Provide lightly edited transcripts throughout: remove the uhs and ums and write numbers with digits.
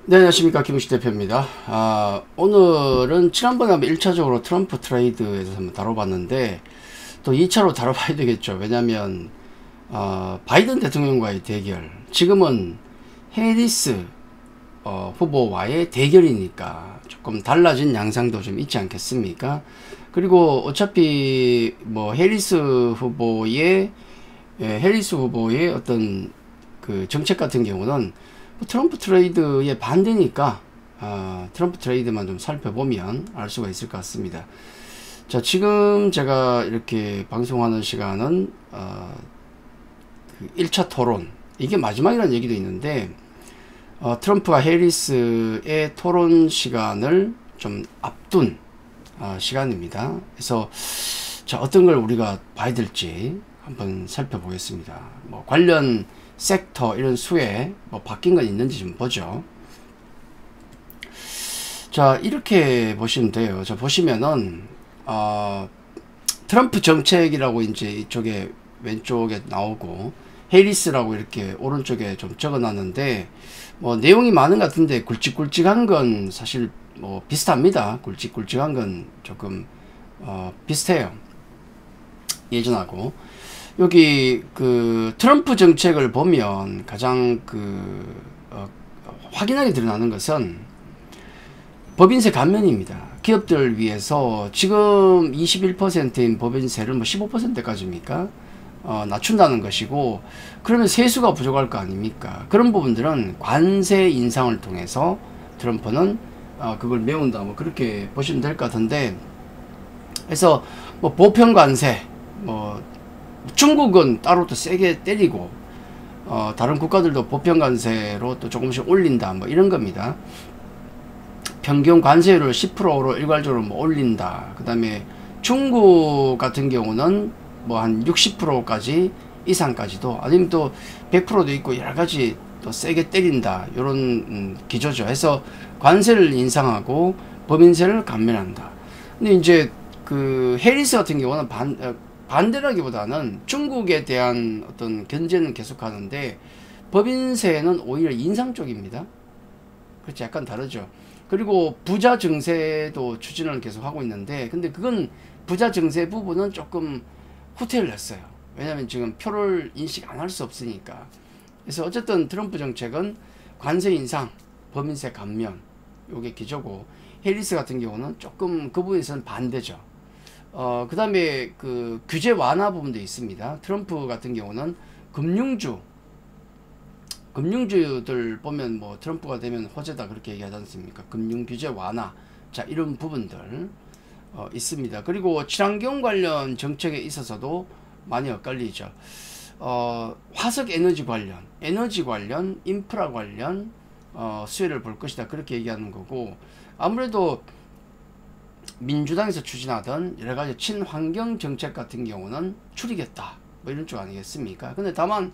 네, 안녕하십니까. 김우식 대표입니다. 오늘은 지난번에 한번 1차적으로 트럼프 트레이드에 대해서 한번 다뤄봤는데, 또 2차로 다뤄봐야 되겠죠. 왜냐면, 바이든 대통령과의 대결, 지금은 해리스 후보와의 대결이니까 조금 달라진 양상도 좀 있지 않겠습니까? 그리고 어차피 뭐 해리스 후보의 어떤 그 정책 같은 경우는 뭐 트럼프 트레이드에 반대니까 트럼프 트레이드만 좀 살펴보면 알 수가 있을 것 같습니다. 자, 지금 제가 이렇게 방송하는 시간은 그 1차 토론, 이게 마지막이라는 얘기도 있는데 트럼프와 해리스의 토론 시간을 좀 앞둔 시간입니다. 그래서 자, 어떤 걸 우리가 봐야 될지 한번 살펴보겠습니다. 뭐 관련 섹터 이런 수에 뭐 바뀐 건 있는지 좀 보죠. 자, 이렇게 보시면 돼요. 자, 보시면은 트럼프 정책이라고 이제 이쪽에 왼쪽에 나오고 해리스라고 이렇게 오른쪽에 좀 적어놨는데 뭐 내용이 많은 것 같은데 굵직굵직한 건 사실 뭐 비슷합니다. 굵직굵직한 건 조금 비슷해요. 예전하고. 여기 그 트럼프 정책을 보면 가장 확인하게 드러나는 것은 법인세 감면입니다. 기업들을 위해서 지금 21%인 법인세를 뭐 15%까지입니까? 낮춘다는 것이고, 그러면 세수가 부족할 거 아닙니까? 그런 부분들은 관세 인상을 통해서 트럼프는 그걸 메운다, 뭐 그렇게 보시면 될 것 같은데, 그래서 뭐 보편 관세, 뭐 중국은 따로 또 세게 때리고 다른 국가들도 보편 관세로 또 조금씩 올린다, 뭐 이런 겁니다. 평균 관세율을 10%로 일괄적으로 뭐 올린다. 그 다음에 중국 같은 경우는 뭐 한 60%까지 이상까지도, 아니면 또 100%도 있고 여러 가지 또 세게 때린다, 이런 기조죠. 해서 관세를 인상하고 법인세를 감면한다. 근데 이제 그 해리스 같은 경우는 반대라기보다는 중국에 대한 어떤 견제는 계속하는데 법인세는 오히려 인상 쪽입니다. 그렇지, 약간 다르죠. 그리고 부자 증세도 추진을 계속 하고 있는데, 근데 그건 부자 증세 부분은 조금 후퇴를 했어요. 왜냐하면 지금 표를 인식 안 할 수 없으니까. 그래서 어쨌든 트럼프 정책은 관세 인상, 법인세 감면, 요게 기조고, 해리스 같은 경우는 조금 그 부분에서는 반대죠. 그 다음에 그 규제 완화 부분도 있습니다. 트럼프 같은 경우는 금융주들 보면 뭐 트럼프가 되면 호재다 그렇게 얘기하지 않습니까? 금융 규제 완화, 자, 이런 부분들 있습니다. 그리고 친환경 관련 정책에 있어서도 많이 엇갈리죠. 화석 에너지 관련, 인프라 관련 수혜를 볼 것이다, 그렇게 얘기하는 거고, 아무래도 민주당에서 추진하던 여러가지 친환경 정책 같은 경우는 줄이겠다, 뭐 이런 쪽 아니겠습니까? 근데 다만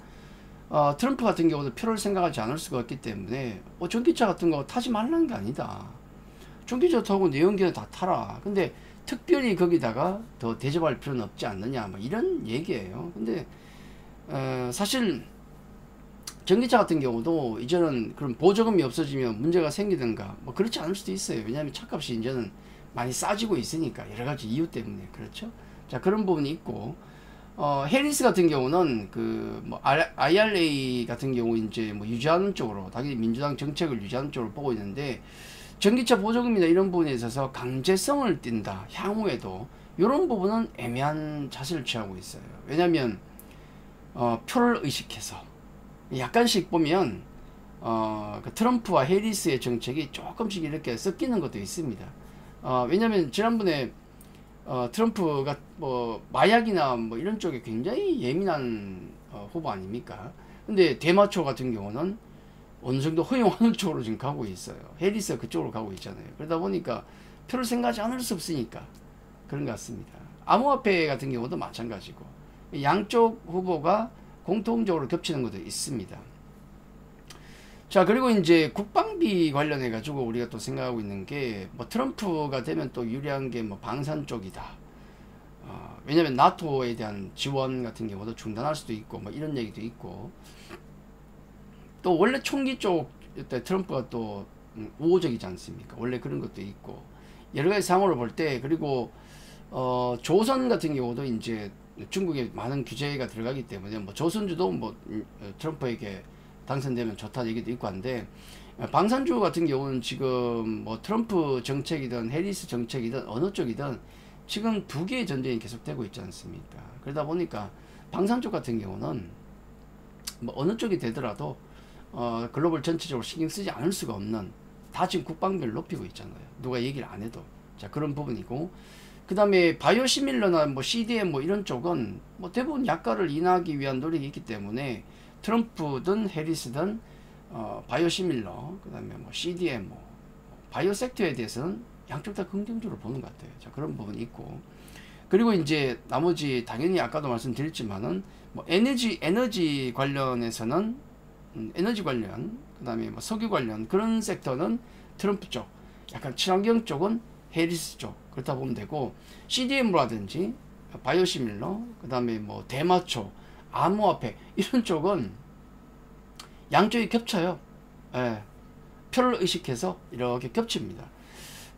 트럼프 같은 경우도 표를 생각하지 않을 수가 없기 때문에 전기차 같은 거 타지 말라는 게 아니다. 전기차 타고 내연기관 다 타라. 근데 특별히 거기다가 더 대접할 필요는 없지 않느냐, 뭐 이런 얘기예요. 근데 사실 전기차 같은 경우도 이제는 그런 보조금이 없어지면 문제가 생기든가 뭐 그렇지 않을 수도 있어요. 왜냐하면 차값이 이제는 많이 싸지고 있으니까, 여러 가지 이유 때문에. 그렇죠. 자, 그런 부분이 있고, 해리스 같은 경우는 그 뭐 IRA 같은 경우 이제 뭐 유지하는 쪽으로, 당연히 민주당 정책을 유지하는 쪽으로 보고 있는데, 전기차 보조금이나 이런 부분에 있어서 강제성을 띈다, 향후에도. 이런 부분은 애매한 자세를 취하고 있어요. 왜냐하면 표를 의식해서 약간씩 보면 그 트럼프와 해리스의 정책이 조금씩 이렇게 섞이는 것도 있습니다. 왜냐하면 지난번에 트럼프가 뭐 마약이나 뭐 이런 쪽에 굉장히 예민한 후보 아닙니까? 근데 대마초 같은 경우는 어느 정도 허용하는 쪽으로 지금 가고 있어요. 해리스가 그쪽으로 가고 있잖아요. 그러다 보니까 표를 생각하지 않을 수 없으니까 그런 것 같습니다. 암호화폐 같은 경우도 마찬가지고, 양쪽 후보가 공통적으로 겹치는 것도 있습니다. 자, 그리고 이제 국방비 관련해 가지고 우리가 또 생각하고 있는 게, 뭐 트럼프가 되면 또 유리한 게 뭐 방산 쪽이다. 왜냐면 나토에 대한 지원 같은 경우도 중단할 수도 있고, 뭐 이런 얘기도 있고, 또 원래 총기 쪽 때 트럼프가 또 우호적이지 않습니까? 원래 그런 것도 있고 여러 가지 상황을 볼 때, 그리고 조선 같은 경우도 이제 중국에 많은 규제가 들어가기 때문에 뭐 조선주도 뭐 트럼프에게 당선되면 좋다 얘기도 있고 한데, 방산주 같은 경우는 지금 뭐 트럼프 정책이든 해리스 정책이든 어느 쪽이든 지금 두 개의 전쟁이 계속되고 있지 않습니까? 그러다 보니까 방산 쪽 같은 경우는 뭐 어느 쪽이 되더라도 글로벌 전체적으로 신경 쓰지 않을 수가 없는, 다 지금 국방비를 높이고 있잖아요. 누가 얘기를 안 해도. 자, 그런 부분이고, 그 다음에 바이오시밀러나 뭐 CDM 뭐 이런 쪽은 뭐 대부분 약가를 인하하기 위한 노력이 있기 때문에 트럼프든 해리스든 바이오시밀러, 그 다음에 뭐 CDM, 뭐 바이오 섹터에 대해서는 양쪽 다 긍정적으로 보는 것 같아요. 자, 그런 부분이 있고, 그리고 이제 나머지 당연히 아까도 말씀드렸지만은 뭐 에너지 관련해서는 에너지 관련, 그 다음에 뭐 석유 관련 그런 섹터는 트럼프 쪽, 약간 친환경 쪽은 해리스 쪽, 그렇다 보면 되고, CDM라든지 바이오시밀러, 그 다음에 뭐 대마초, 암호화폐 이런 쪽은 양쪽이 겹쳐요. 예, 표를 의식해서 이렇게 겹칩니다.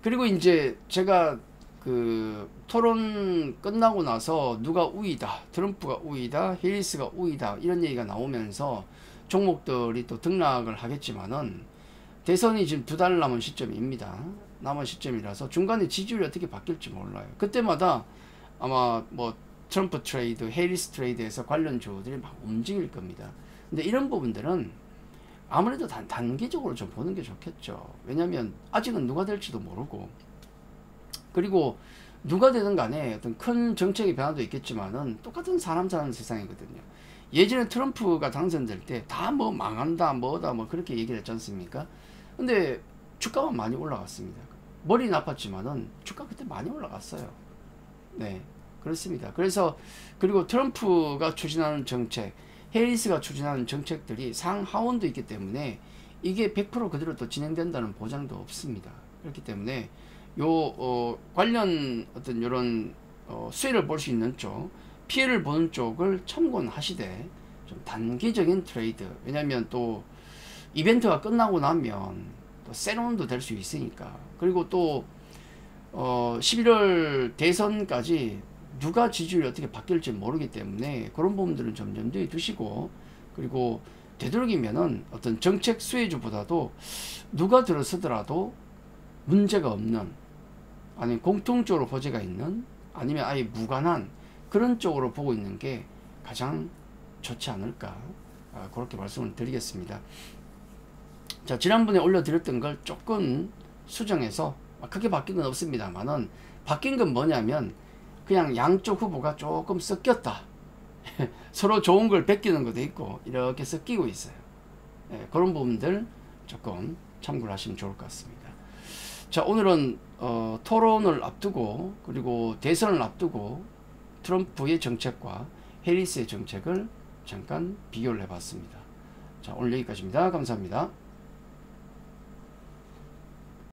그리고 이제 제가 그 토론 끝나고 나서 누가 우위다, 트럼프가 우위다, 해리스가 우위다 이런 얘기가 나오면서 종목들이 또 등락을 하겠지만은, 대선이 지금 2달 남은 시점입니다. 남은 시점이라서 중간에 지지율이 어떻게 바뀔지 몰라요. 그때마다 아마 뭐 트럼프 트레이드, 해리스 트레이드에서 관련주들이 막 움직일 겁니다. 근데 이런 부분들은 아무래도 단기적으로 좀 보는 게 좋겠죠. 왜냐면 아직은 누가 될지도 모르고, 그리고 누가 되든 간에 어떤 큰 정책의 변화도 있겠지만은 똑같은 사람 사는 세상이거든요. 예전에 트럼프가 당선될 때 다 뭐 망한다 뭐다 뭐 그렇게 얘기를 했지 않습니까? 근데 주가만 많이 올라갔습니다. 머리는 아팠지만은 주가 그때 많이 올라갔어요. 네, 그렇습니다. 그래서 그리고 트럼프가 추진하는 정책, 해리스가 추진하는 정책들이 상하원도 있기 때문에 이게 100% 그대로 또 진행된다는 보장도 없습니다. 그렇기 때문에 요 관련 어떤 요런 수혜를 볼 수 있는 쪽, 피해를 보는 쪽을 참고하시되 좀 단기적인 트레이드, 왜냐면 또 이벤트가 끝나고 나면 또 셀온도 될 수 있으니까, 그리고 또 11월 대선까지 누가 지지율이 어떻게 바뀔지 모르기 때문에 그런 부분들은 좀 염두에 두시고, 그리고 되도록이면은 어떤 정책 수혜주보다도 누가 들어서더라도 문제가 없는, 아니면 공통적으로 호재가 있는, 아니면 아예 무관한 그런 쪽으로 보고 있는 게 가장 좋지 않을까, 그렇게 말씀을 드리겠습니다. 자, 지난번에 올려드렸던 걸 조금 수정해서, 크게 바뀐 건 없습니다만은 바뀐 건 뭐냐면 그냥 양쪽 후보가 조금 섞였다. 서로 좋은 걸 베끼는 것도 있고 이렇게 섞이고 있어요. 그런 부분들 조금 참고를 하시면 좋을 것 같습니다. 자, 오늘은 토론을 앞두고, 그리고 대선을 앞두고 트럼프의 정책과 해리스의 정책을 잠깐 비교를 해봤습니다. 자, 오늘 여기까지입니다. 감사합니다.